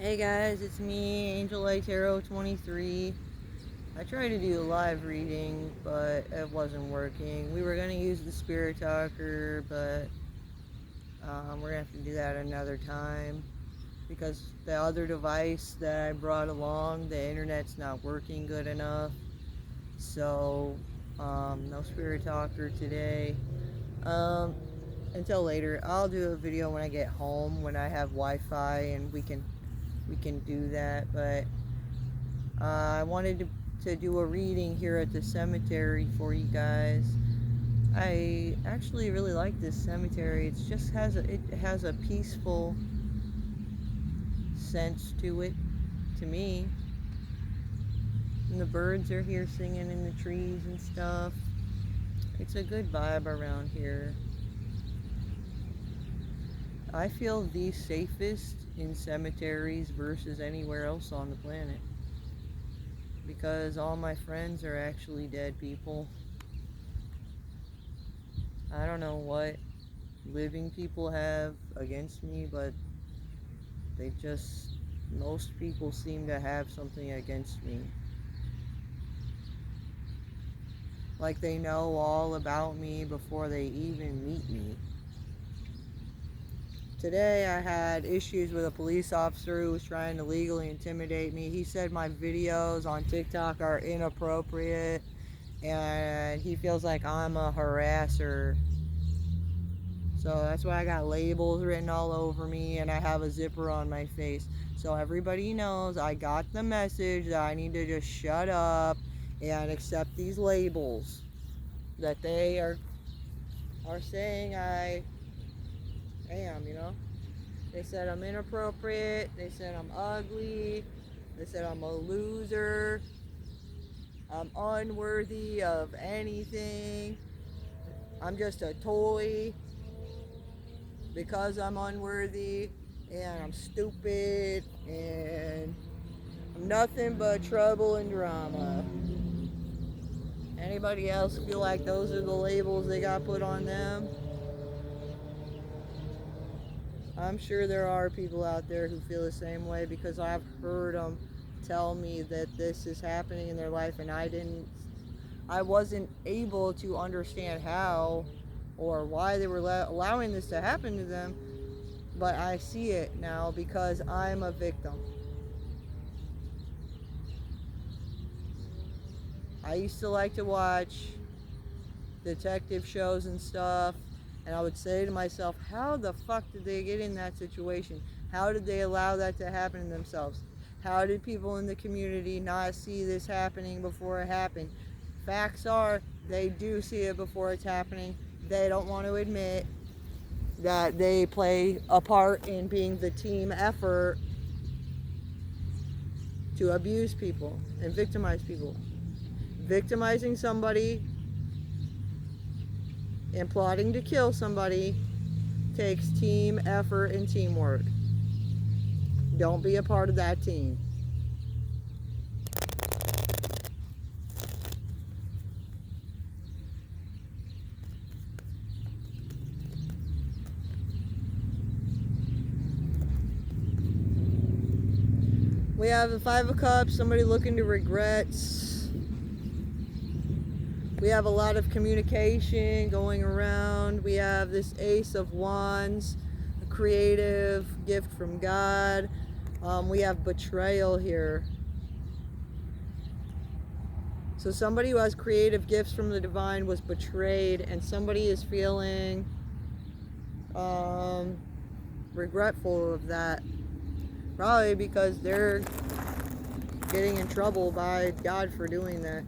Hey guys, it's me, Angel Light Tarot 23. I tried to do a live reading, but it wasn't working. We were going to use the Spirit Talker, but we're going to have to do that another time because the other device that I brought along, the internet's not working good enough. So, no Spirit Talker today. Um, until later. I'll do a video when I get home, when I have Wi-Fi and we can do that, but I wanted to do a reading here at the cemetery for you guys. I actually really like this cemetery. It has a peaceful sense to it, to me. And the birds are here singing in the trees and stuff. It's a good vibe around here. I feel the safest in cemeteries versus anywhere else on the planet, because all my friends are actually dead people. I don't know what living people have against me, but most people seem to have something against me. Like they know all about me before they even meet me. Today I had issues with a police officer who was trying to legally intimidate me. He said my videos on TikTok are inappropriate and he feels like I'm a harasser. So that's why I got labels written all over me and I have a zipper on my face. So everybody knows I got the message that I need to just shut up and accept these labels that they are saying I am. They said I'm inappropriate, they said I'm ugly, they said I'm a loser, I'm unworthy of anything, I'm just a toy because I'm unworthy, and I'm stupid, and I'm nothing but trouble and drama. Anybody else feel like those are the labels they got put on them? I'm sure there are people out there who feel the same way, because I've heard them tell me that this is happening in their life and I wasn't able to understand how or why they were allowing this to happen to them, but I see it now because I'm a victim. I used to like to watch detective shows and stuff, and I would say to myself, how the fuck did they get in that situation? How did they allow that to happen to themselves? How did people in the community not see this happening before it happened? Facts are, they do see it before it's happening. They don't want to admit that they play a part in being the team effort to abuse people and victimize people. Victimizing somebody and plotting to kill somebody takes team effort and teamwork. Don't be a part of that team. We have the Five of Cups, somebody looking to regrets. We have a lot of communication going around. We have this Ace of Wands, a creative gift from God. We have betrayal here. So somebody who has creative gifts from the divine was betrayed, and somebody is feeling regretful of that. Probably because they're getting in trouble by God for doing that.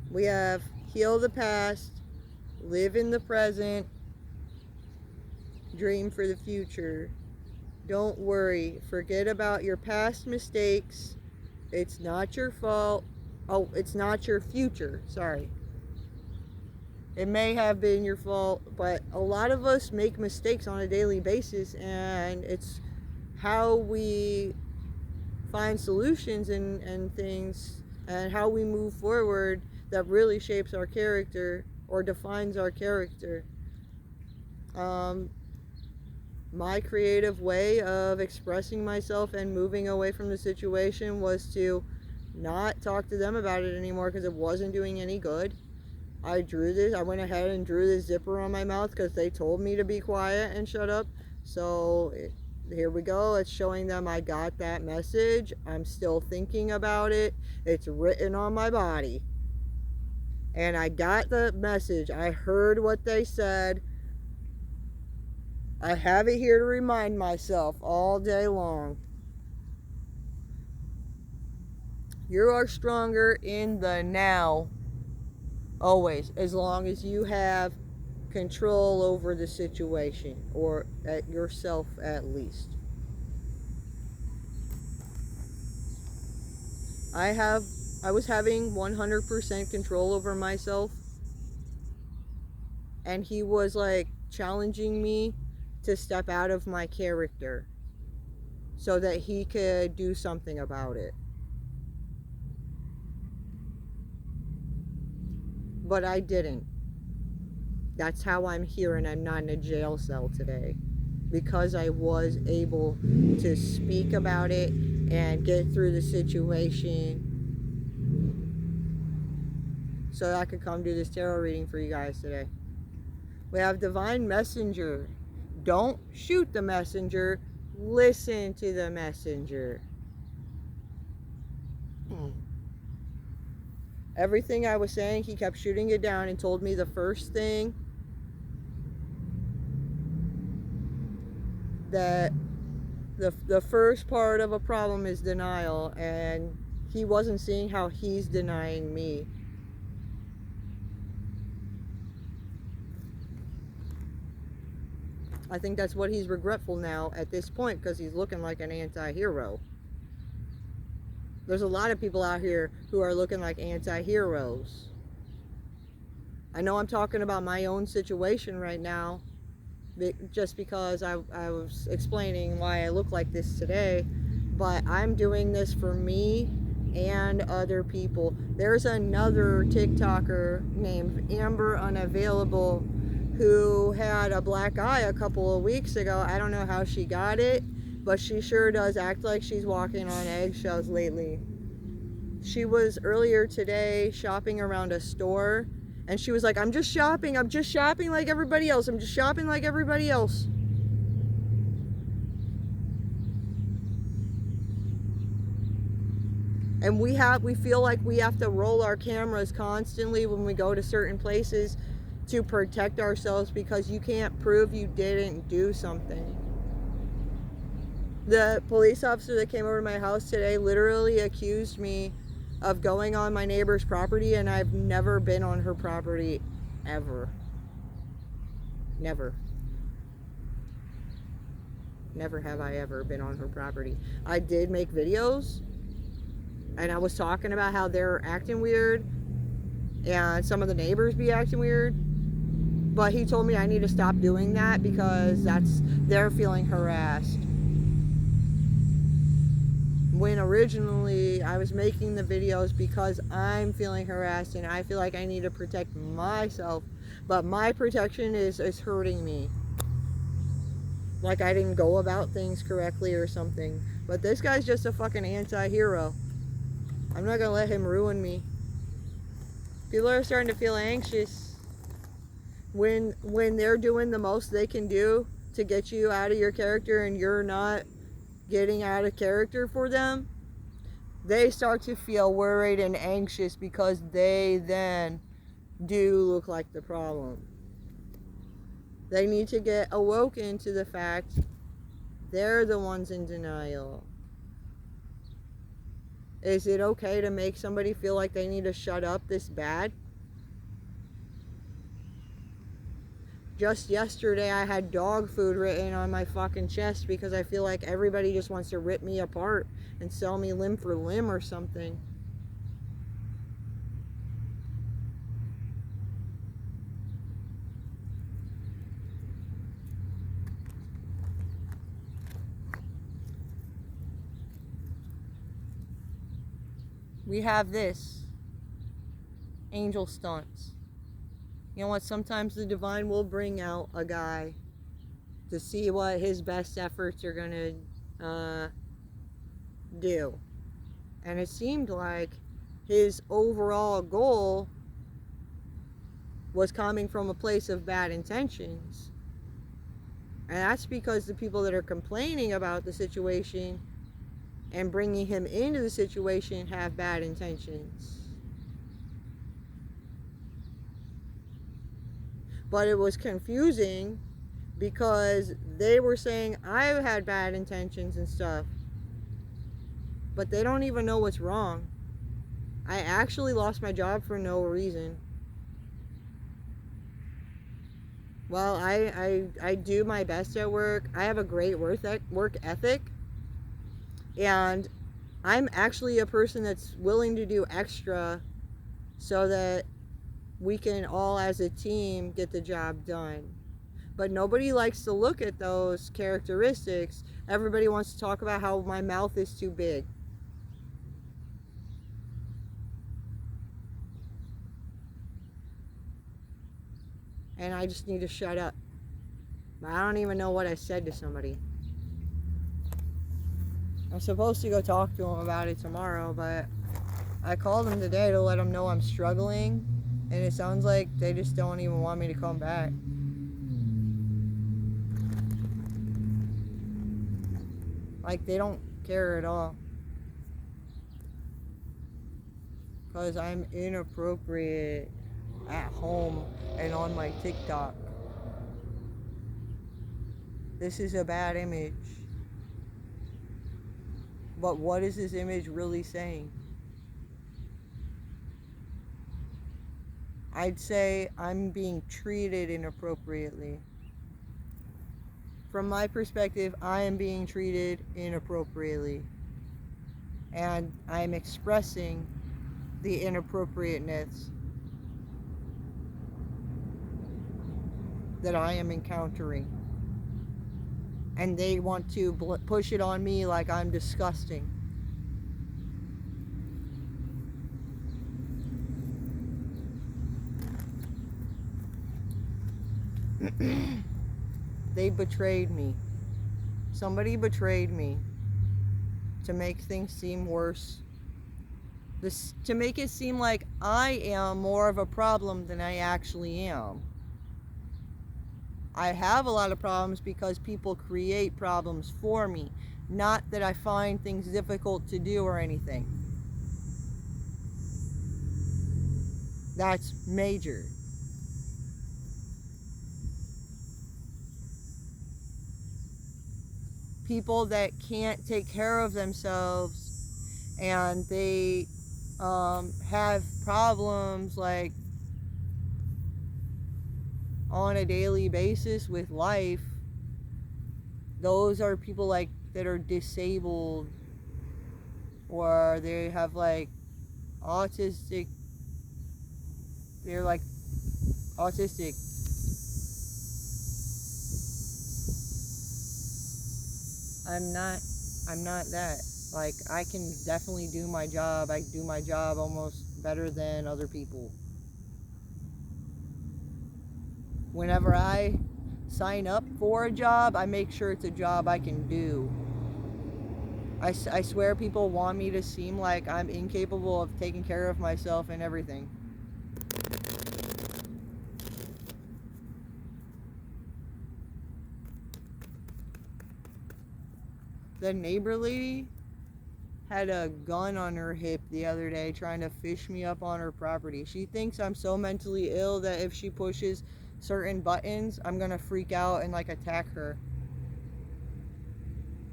We have heal the past, live in the present, dream for the future. Don't worry. Forget about your past mistakes. It's not your fault. Oh, it's not your future. Sorry. It may have been your fault, but a lot of us make mistakes on a daily basis, and it's how we find solutions and things and how we move forward that really shapes our character or defines our character. My creative way of expressing myself and moving away from the situation was to not talk to them about it anymore because it wasn't doing any good. I went ahead and drew this zipper on my mouth because they told me to be quiet and shut up. So here we go. It's showing them I got that message. I'm still thinking about it. It's written on my body. And I got the message. I heard what they said. I have it here to remind myself all day long. You are stronger in the now, always, as long as you have control over the situation, or at yourself at least. I was having 100% control over myself, and he was like challenging me to step out of my character so that he could do something about it. But I didn't. That's how I'm here and I'm not in a jail cell today. Because I was able to speak about it and get through the situation so that I could come do this tarot reading for you guys today. We have Divine Messenger. Don't shoot the messenger. Listen to the messenger. Everything I was saying, he kept shooting it down and told me the first thing that the first part of a problem is denial, and he wasn't seeing how he's denying me. I think that's what he's regretful now at this point, because he's looking like an anti-hero. There's a lot of people out here who are looking like anti-heroes. I know I'm talking about my own situation right now, just because I was explaining why I look like this today, but I'm doing this for me and other people. There's another TikToker named Amber Unavailable who had a black eye a couple of weeks ago. I don't know how she got it, but she sure does act like she's walking on eggshells lately. She was earlier today shopping around a store, and she was like, I'm just shopping like everybody else. I'm just shopping like everybody else. And we feel like we have to roll our cameras constantly when we go to certain places to protect ourselves, because you can't prove you didn't do something. The police officer that came over to my house today literally accused me of going on my neighbor's property, and I've never been on her property ever. Never. Never have I ever been on her property. I did make videos, and I was talking about how they're acting weird, and some of the neighbors be acting weird, but he told me I need to stop doing that because they're feeling harassed. When originally I was making the videos because I'm feeling harassed and I feel like I need to protect myself, but my protection is hurting me. Like I didn't go about things correctly or something. But this guy's just a fucking anti-hero. I'm not gonna let him ruin me. People are starting to feel anxious when they're doing the most they can do to get you out of your character and you're not getting out of character for them. They start to feel worried and anxious because they then do look like the problem. They need to get awoken to the fact they're the ones in denial. Is it okay to make somebody feel like they need to shut up this bad? Just yesterday I had dog food written on my fucking chest because I feel like everybody just wants to rip me apart and sell me limb for limb or something. We have this. Angel stunts. You know what? Sometimes the divine will bring out a guy to see what his best efforts are going to do. And it seemed like his overall goal was coming from a place of bad intentions. And that's because the people that are complaining about the situation and bringing him into the situation have bad intentions. But it was confusing because they were saying I had bad intentions and stuff, but they don't even know what's wrong. I actually lost my job for no reason. Well, I do my best at work. I have a great work ethic. And I'm actually a person that's willing to do extra so that we can all as a team get the job done. But nobody likes to look at those characteristics. Everybody wants to talk about how my mouth is too big. And I just need to shut up. I don't even know what I said to somebody. I'm supposed to go talk to them about it tomorrow, but I called them today to let them know I'm struggling, and it sounds like they just don't even want me to come back. Like, they don't care at all. Because I'm inappropriate at home and on my TikTok. This is a bad image. But what is this image really saying? I'd say I'm being treated inappropriately. From my perspective, I am being treated inappropriately. And I'm expressing the inappropriateness that I am encountering. And they want to push it on me like I'm disgusting. They betrayed me. Somebody betrayed me to make things seem worse. To make it seem like I am more of a problem than I actually am. I have a lot of problems because people create problems for me, not that I find things difficult to do or anything. That's major. People that can't take care of themselves and they have problems like on a daily basis with life, those are people like that are disabled or they have like autistic, they're like autistic. I'm not that. Like, I can definitely do my job. I do my job almost better than other people. Whenever I sign up for a job, I make sure it's a job I can do. I swear people want me to seem like I'm incapable of taking care of myself and everything. The neighbor lady had a gun on her hip the other day trying to fish me up on her property. She thinks I'm so mentally ill that if she pushes certain buttons, I'm gonna freak out and like attack her.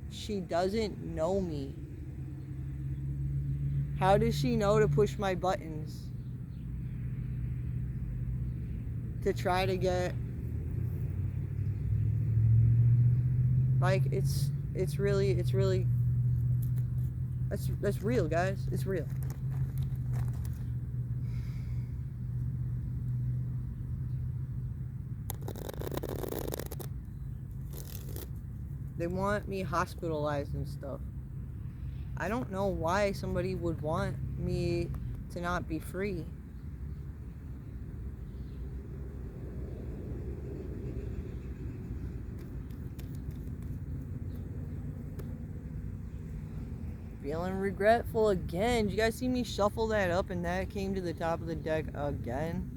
She doesn't know me. How does she know to push my buttons? To try to get, like, it's really that's real, guys. It's real. They want me hospitalized and stuff. I don't know why somebody would want me to not be free. Feeling regretful again. Did you guys see me shuffle that up and that came to the top of the deck again?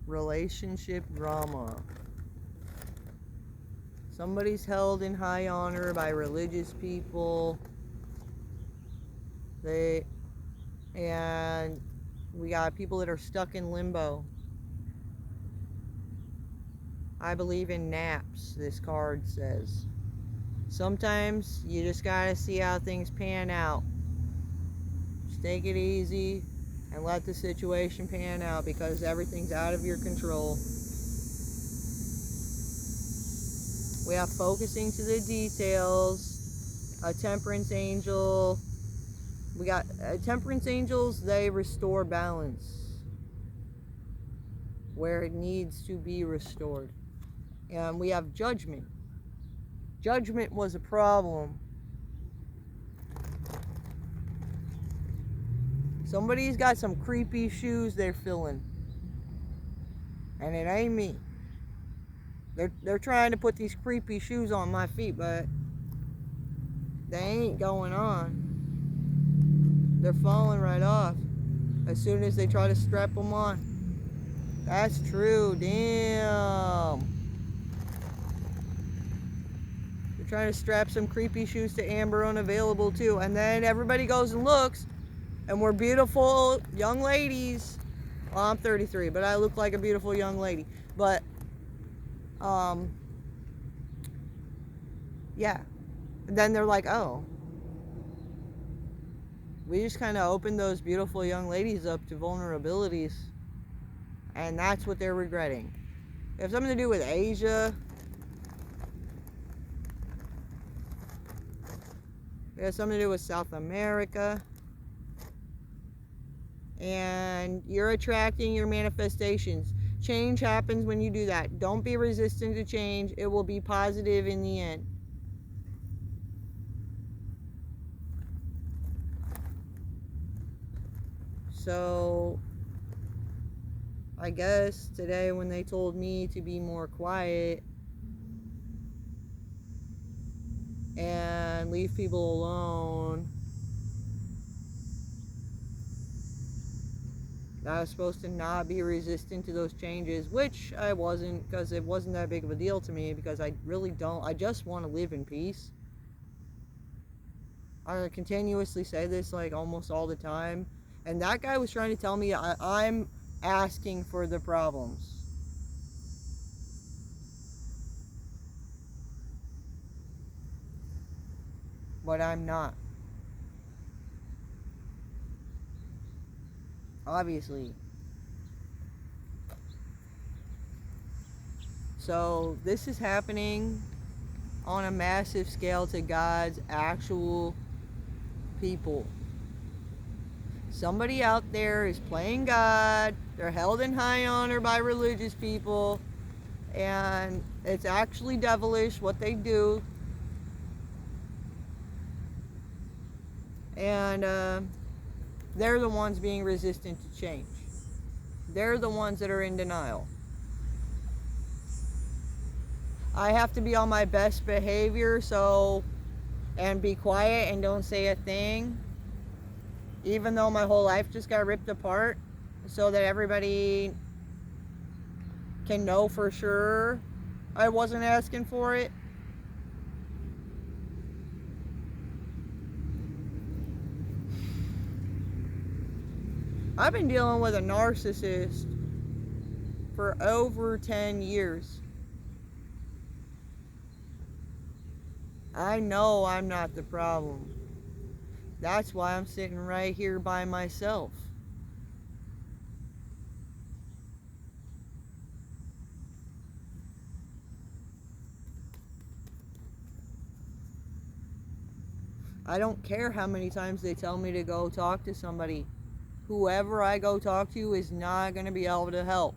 Relationship drama. Somebody's held in high honor by religious people. And we got people that are stuck in limbo. I believe in naps, this card says. Sometimes you just gotta see how things pan out. Just take it easy and let the situation pan out because everything's out of your control. We have focusing to the details, a temperance angel. We got temperance angels, they restore balance where it needs to be restored. And we have judgment. Judgment was a problem. Somebody's got some creepy shoes they're filling. And it ain't me. They're trying to put these creepy shoes on my feet, but they ain't going on. They're falling right off as soon as they try to strap them on. That's true. Damn. They're trying to strap some creepy shoes to Amber unavailable too. And then everybody goes and looks, and we're beautiful young ladies. Well, I'm 33, but I look like a beautiful young lady. But, yeah. And then they're like, oh. We just kind of opened those beautiful young ladies up to vulnerabilities. And that's what they're regretting. It has something to do with Asia. It has something to do with South America. And you're attracting your manifestations. Change happens when you do that. Don't be resistant to change. It will be positive in the end. So, I guess today when they told me to be more quiet and leave people alone, I was supposed to not be resistant to those changes, which I wasn't, because it wasn't that big of a deal to me, because I really don't, I just want to live in peace. I continuously say this like almost all the time, and that guy was trying to tell me I'm asking for the problems. But I'm not. Obviously. So this is happening on a massive scale to God's actual people. Somebody out there is playing God. They're held in high honor by religious people. And it's actually devilish what they do. And they're the ones being resistant to change. They're the ones that are in denial. I have to be on my best behavior, and be quiet and don't say a thing, even though my whole life just got ripped apart, so that everybody can know for sure I wasn't asking for it. I've been dealing with a narcissist for over 10 years. I know I'm not the problem. That's why I'm sitting right here by myself. I don't care how many times they tell me to go talk to somebody. Whoever I go talk to is not going to be able to help.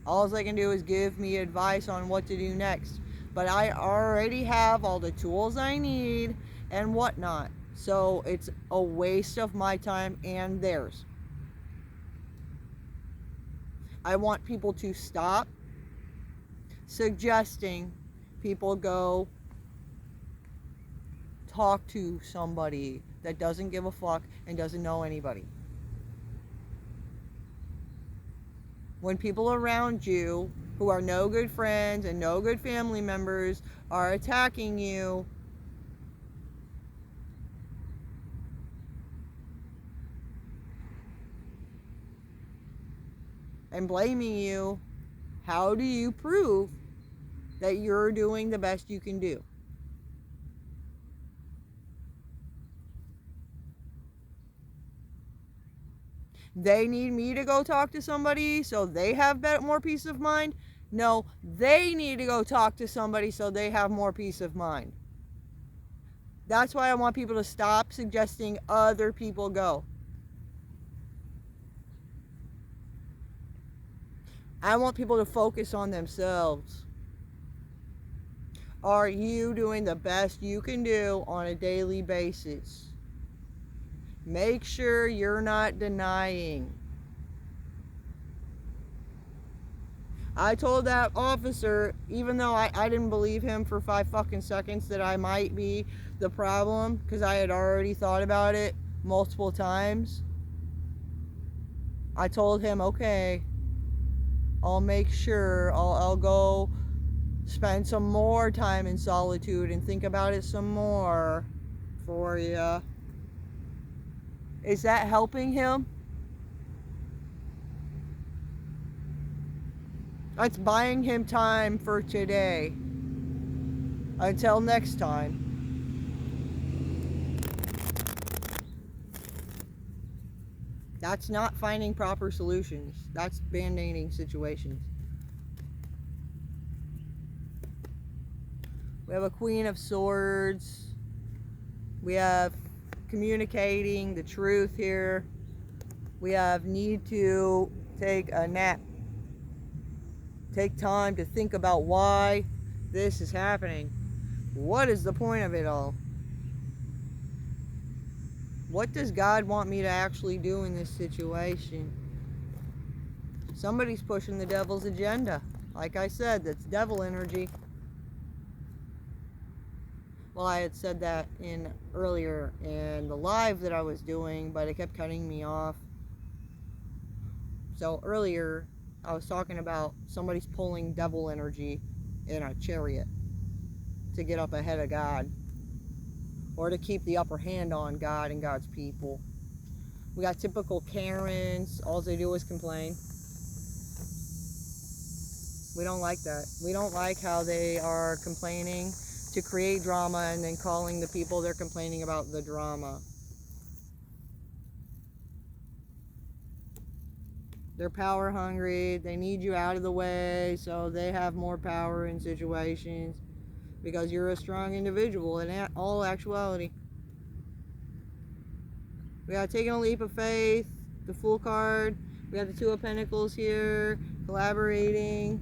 All they can do is give me advice on what to do next. But I already have all the tools I need and whatnot. So it's a waste of my time and theirs. I want people to stop suggesting people go talk to somebody that doesn't give a fuck and doesn't know anybody. When people around you who are no good friends and no good family members are attacking you, and blaming you, how do you prove that you're doing the best you can do? They need me to go talk to somebody so they have more peace of mind? No, they need to go talk to somebody so they have more peace of mind. That's why I want people to stop suggesting other people go. I want people to focus on themselves. Are you doing the best you can do on a daily basis? Make sure you're not denying. I told that officer, even though I didn't believe him for 5 fucking seconds, that I might be the problem, because I had already thought about it multiple times. I told him, okay, I'll make sure, I'll go spend some more time in solitude and think about it some more for you. Is that helping him? That's buying him time for today. Until next time. That's not finding proper solutions. That's band-aiding situations. We have a Queen of Swords. We have communicating the truth here. We have need to take a nap. Take time to think about why this is happening. What is the point of it all? What does God want me to actually do in this situation? Somebody's pushing the devil's agenda. Like I said, that's devil energy. Well, I had said that earlier in the live that I was doing, but it kept cutting me off. So earlier, I was talking about somebody's pulling devil energy in a chariot to get up ahead of God, or to keep the upper hand on God and God's people. We got typical Karens. All they do is complain. We don't like that. We don't like how they are complaining to create drama and then calling the people they're complaining about the drama. They're power hungry. They need you out of the way so they have more power in situations, because you're a strong individual in all actuality. We got taking a leap of faith, the Fool card. We got the Two of Pentacles here, collaborating,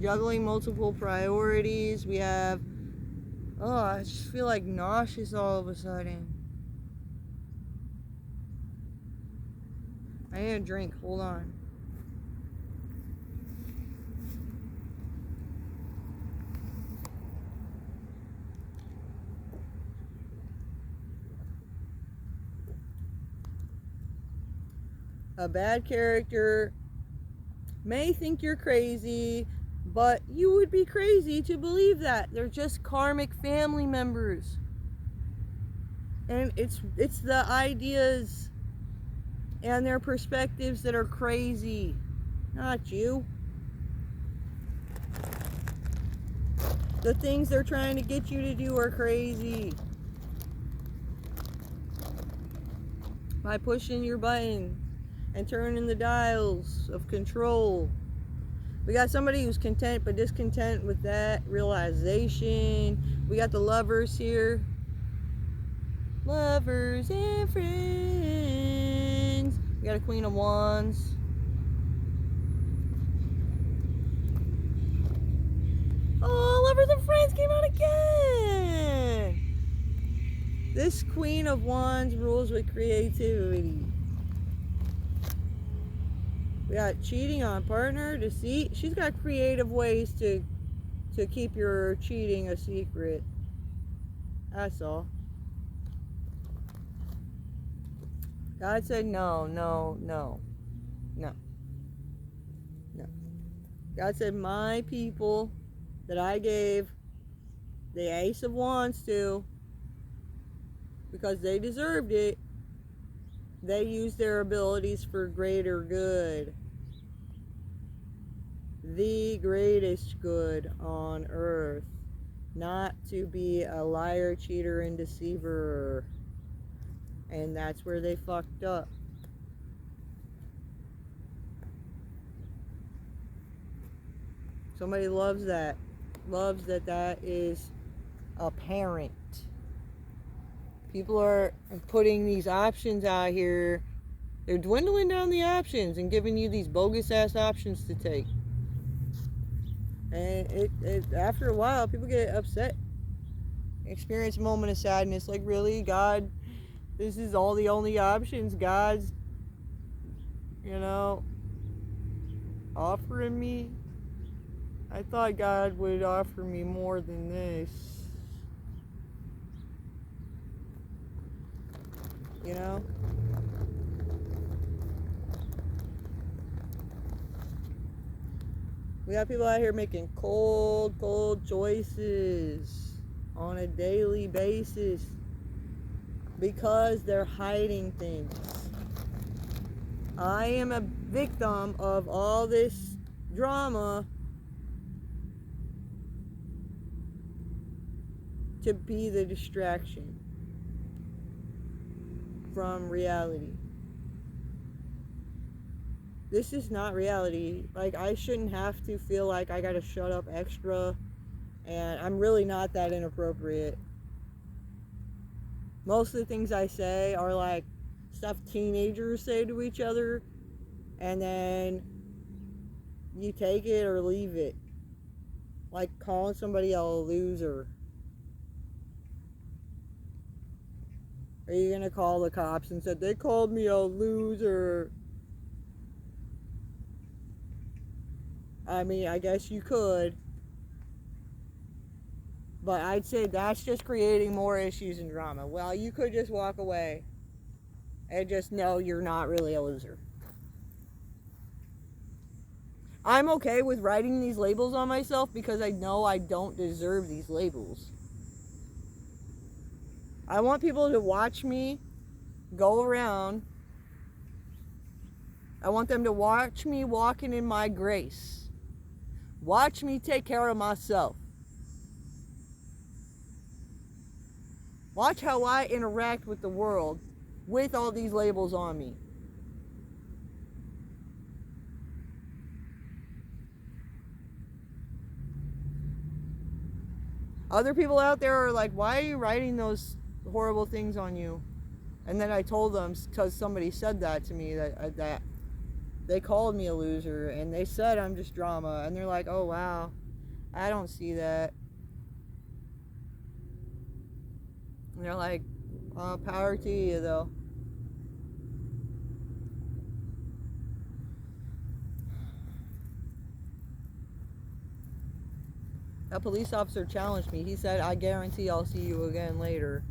juggling multiple priorities. We have, I just feel like nauseous all of a sudden. I need a drink, hold on. A bad character may think you're crazy, but you would be crazy to believe that. They're just karmic family members. And it's the ideas and their perspectives that are crazy, not you. The things they're trying to get you to do are crazy. By pushing your button and turning the dials of control. We got somebody who's content but discontent with that realization. We got the Lovers here. Lovers and friends. We got a Queen of Wands. Oh, Lovers and Friends came out again. This Queen of Wands rules with creativity. We got cheating on partner, deceit. She's got creative ways to keep your cheating a secret. That's all. God said no, no, no, no, no. God said my people that I gave the Ace of Wands to, because they deserved it, they used their abilities for greater good. The greatest good on earth. Not to be a liar, cheater, and deceiver. And that's where they fucked up. Somebody loves that. Loves that that is apparent. People are putting these options out here. They're dwindling down the options and giving you these bogus ass options to take. And after a while, people get upset. Experience a moment of sadness. Like, really, God, this is all the only options God's, offering me? I thought God would offer me more than this. You know? We got people out here making cold choices on a daily basis because they're hiding things. I am a victim of all this drama to be the distraction from reality. This is not reality. Like, I shouldn't have to feel like I gotta shut up extra, and I'm really not that inappropriate. Most of the things I say are like stuff teenagers say to each other, and then you take it or leave it. Like calling somebody a loser. Are you gonna call the cops and said they called me a loser? I mean, I guess you could. But I'd say that's just creating more issues and drama. Well, you could just walk away and just know you're not really a loser. I'm okay with writing these labels on myself because I know I don't deserve these labels. I want people to watch me go around. I want them to watch me walking in my grace. Watch me take care of myself. Watch how I interact with the world with all these labels on me. Other people out there are like, why are you writing those horrible things on you? And then I told them, because somebody said that to me, that they called me a loser, and they said I'm just drama. And they're like, oh, wow, I don't see that. And they're like, power to you, though. That police officer challenged me. He said, I guarantee I'll see you again later.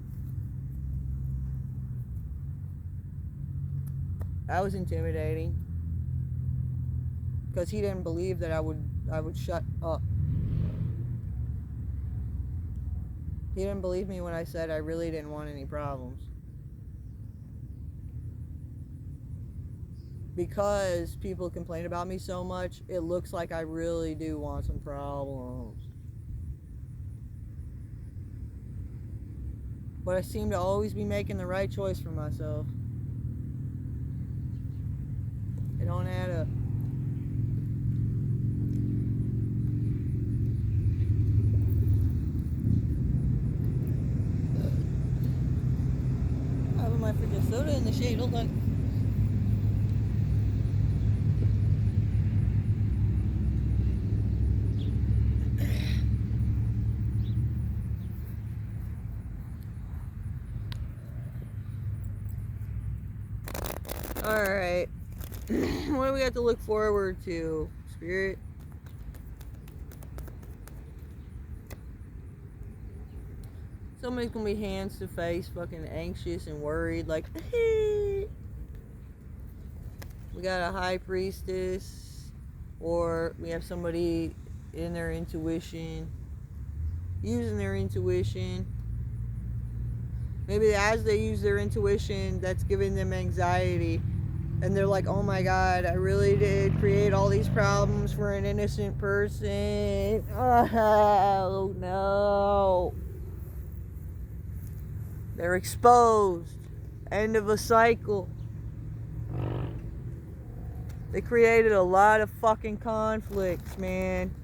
That was intimidating. Because he didn't believe that I would shut up. He didn't believe me when I said I really didn't want any problems. Because people complain about me so much, it looks like I really do want some problems. But I seem to always be making the right choice for myself. It don't add up. I have my freaking soda in the shade. Hold on. Alright. What do we have to look forward to, Spirit? Somebody's gonna be hands to face, fucking anxious and worried, like, we got a high priestess, or we have somebody in their intuition, using their intuition. Maybe as they use their intuition, that's giving them anxiety. And they're like, oh my God, I really did create all these problems for an innocent person. Oh no. They're exposed. End of a cycle. They created a lot of fucking conflicts, man.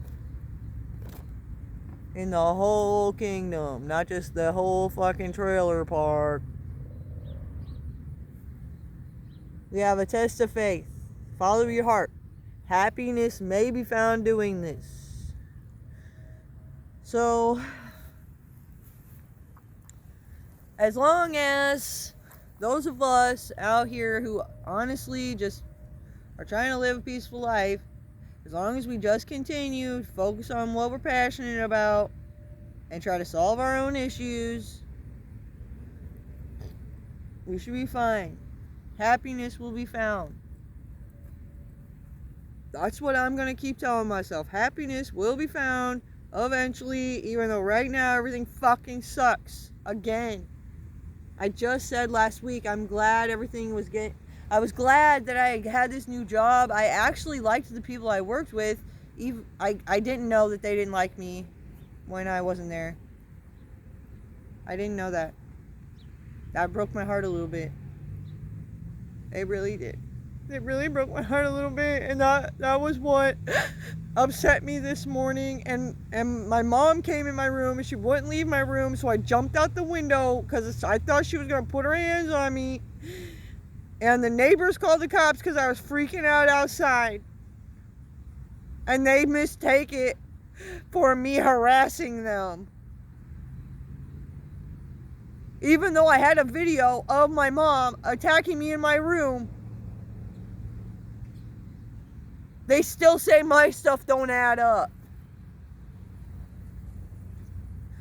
In the whole kingdom, not just the whole fucking trailer park. We have a test of faith. Follow your heart. Happiness may be found doing this. So, as long as those of us out here who honestly just are trying to live a peaceful life, as long as we just continue to focus on what we're passionate about and try to solve our own issues, we should be fine. Happiness will be found. That's what I'm going to keep telling myself. Happiness will be found eventually, even though right now everything fucking sucks. Again. I just said last week, I'm glad everything was getting... I was glad that I had this new job. I actually liked the people I worked with. Even I didn't know that they didn't like me when I wasn't there. I didn't know that. That broke my heart a little bit. It really did. It really broke my heart a little bit, and that was what upset me this morning. And my mom came in my room, and she wouldn't leave my room, so I jumped out the window because I thought she was going to put her hands on me. And the neighbors called the cops because I was freaking out outside. And they mistake it for me harassing them. Even though I had a video of my mom attacking me in my room, they still say my stuff don't add up.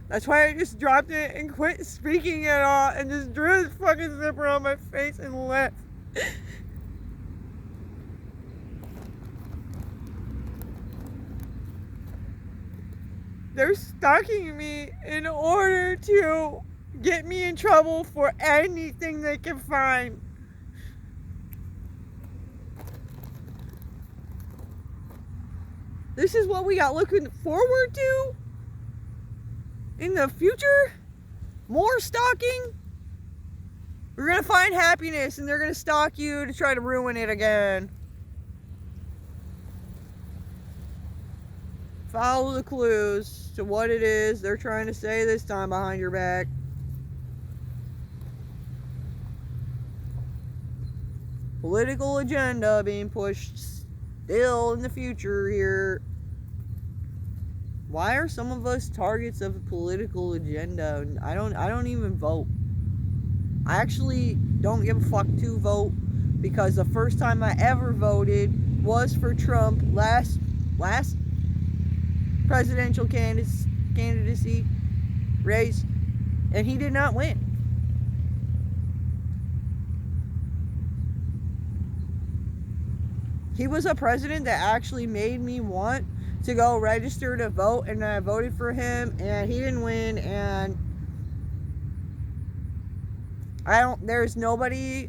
That's why I just dropped it and quit speaking at all and just drew this fucking zipper on my face and left. They're stalking me in order to get me in trouble for anything they can find. This is what we got looking forward to in the future? More stalking? We're gonna find happiness and they're gonna stalk you to try to ruin it again. Follow the clues to what it is they're trying to say this time behind your back. Political agenda being pushed still in the future here. Why are some of us targets of a political agenda? I don't even vote. I actually don't give a fuck to vote because the first time I ever voted was for Trump last presidential candidacy race, and he did not win. He was a president that actually made me want to go register to vote, and I voted for him, and he didn't win, and there's nobody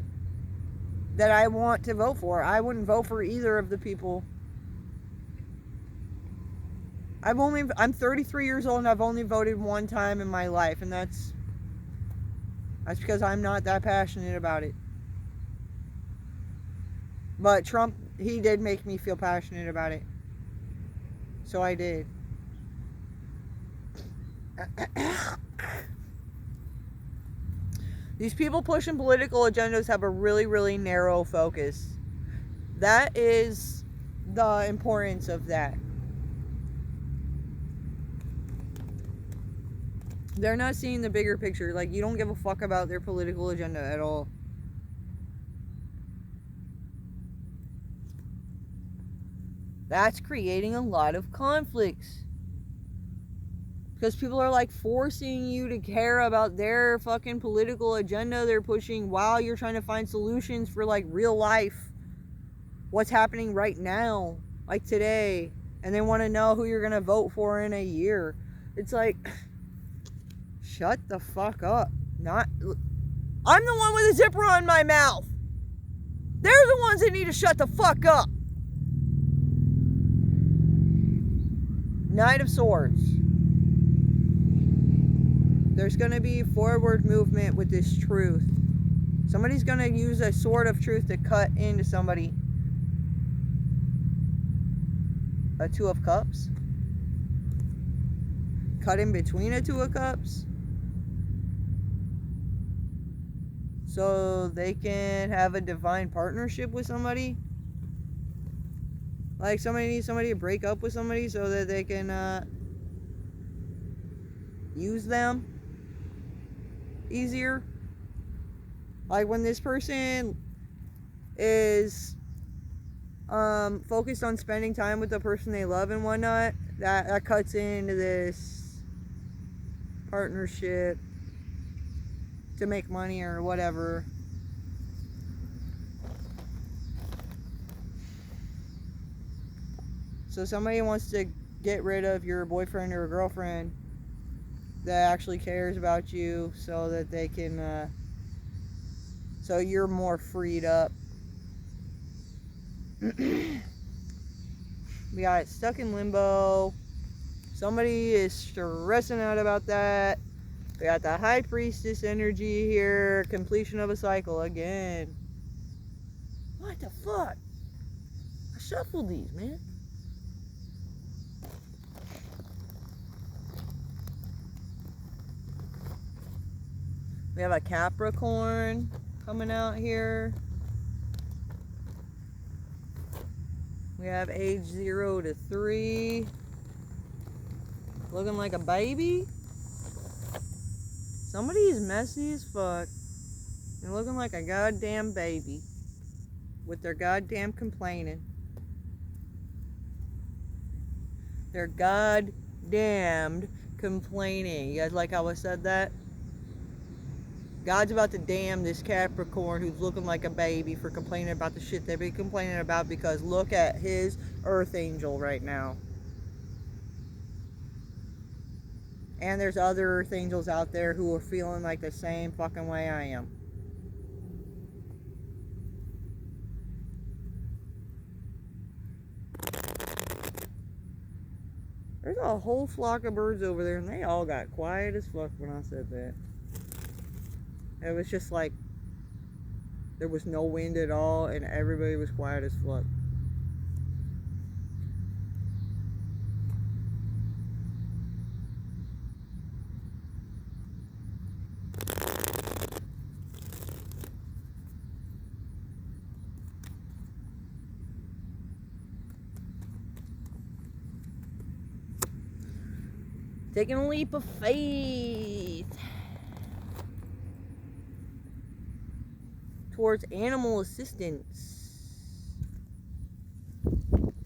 that I want to vote for. I wouldn't vote for either of the people. I'm 33 years old and I've only voted one time in my life, and that's because I'm not that passionate about it. But Trump, he did make me feel passionate about it. So I did. These people pushing political agendas have a really, really narrow focus. That is the importance of that. They're not seeing the bigger picture. Like, you don't give a fuck about their political agenda at all. That's creating a lot of conflicts. Because people are like forcing you to care about their fucking political agenda they're pushing while you're trying to find solutions for like real life. What's happening right now, like today. And they want to know who you're going to vote for in a year. It's like, shut the fuck up. I'm the one with a zipper on my mouth. They're the ones that need to shut the fuck up. Knight of Swords. There's going to be forward movement with this truth. Somebody's going to use a sword of truth to cut into somebody. A Two of Cups. Cut in between a Two of Cups. So they can have a divine partnership with somebody. Like somebody needs somebody to break up with somebody so that they can use them easier. Like when this person is focused on spending time with the person they love and whatnot, that cuts into this partnership to make money or whatever. So somebody wants to get rid of your boyfriend or girlfriend that actually cares about you so that they can so you're more freed up. We got stuck in limbo. Somebody is stressing out about that. We got the High Priestess energy here. Completion of a cycle again. What the fuck? I shuffled these, man. We have a Capricorn coming out here. We have age 0 to 3. Looking like a baby. Somebody's messy as fuck. And looking like a goddamn baby. With their goddamn complaining. They're goddamned complaining. You guys like how I said that? God's about to damn this Capricorn who's looking like a baby for complaining about the shit they've been complaining about, because look at his earth angel right now. And there's other earth angels out there who are feeling like the same fucking way I am. There's a whole flock of birds over there and they all got quiet as fuck when I said that. It was just like there was no wind at all and everybody was quiet as fuck. Taking a leap of faith towards animal assistance.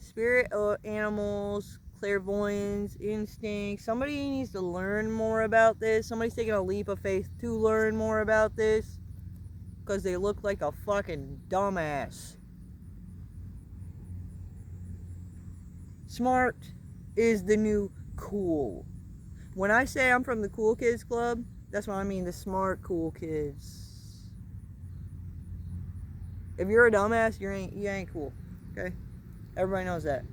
Spirit animals, clairvoyance, instinct. Somebody needs to learn more about this. Somebody's taking a leap of faith to learn more about this. Because they look like a fucking dumbass. Smart is the new cool. When I say I'm from the cool kids club, that's what I mean, the smart cool kids. If you're a dumbass, you ain't cool, okay? Everybody knows that.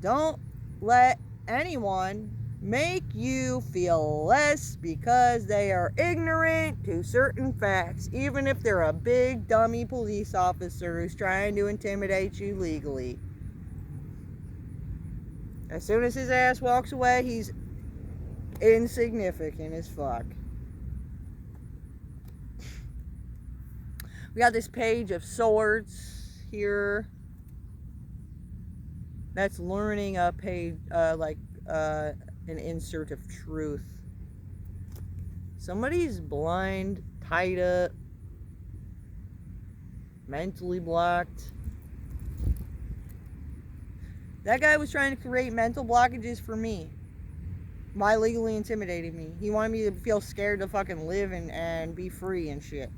Don't let anyone make you feel less because they are ignorant to certain facts, even if they're a big dummy police officer who's trying to intimidate you legally. As soon as his ass walks away, he's insignificant as fuck. We got this Page of Swords here. That's learning a page, an insert of truth. Somebody's blind tied up, mentally blocked. That guy was trying to create mental blockages for me by legally intimidating me. He wanted me to feel scared to fucking live and be free and shit.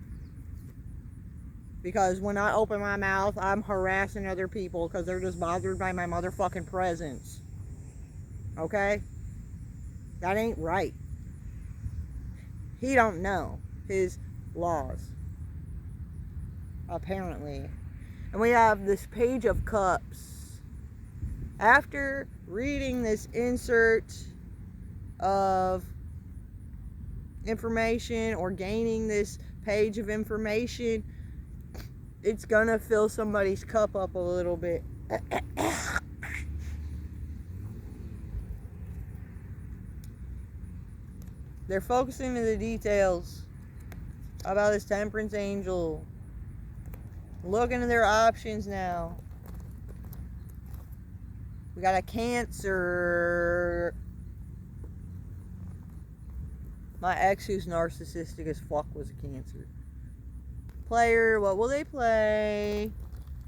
Because when I open my mouth, I'm harassing other people because they're just bothered by my motherfucking presence. Okay? That ain't right. He don't know his laws. Apparently. And we have this Page of Cups. After reading this insert of information or gaining this page of information, it's gonna fill somebody's cup up a little bit. They're focusing on the details about this Temperance Angel. Looking at their options now. We got a Cancer. My ex, who's narcissistic as fuck, was a Cancer. Player, what will they play?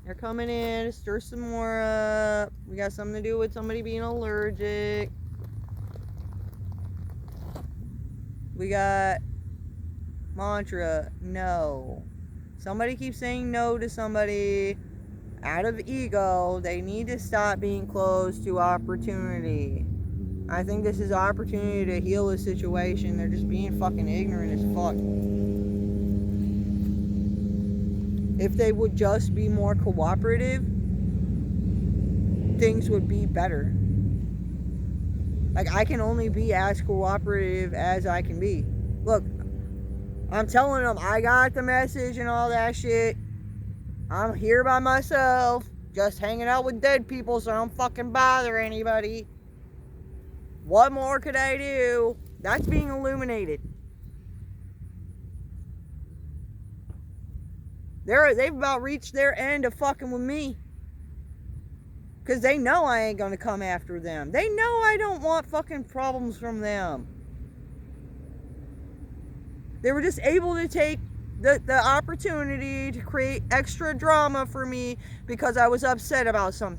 They're coming in to stir some more up. We got something to do with somebody being allergic. We got mantra, no. Somebody keeps saying no to somebody out of ego. They need to stop being closed to opportunity. I think this is an opportunity to heal the situation. They're just being fucking ignorant as fuck. If they would just be more cooperative, things would be better. Like, I can only be as cooperative as I can be. Look, I'm telling them I got the message and all that shit. I'm here by myself, just hanging out with dead people so I don't fucking bother anybody. What more could I do? That's being illuminated. They've about reached their end of fucking with me. Because they know I ain't going to come after them. They know I don't want fucking problems from them. They were just able to take the opportunity to create extra drama for me because I was upset about something.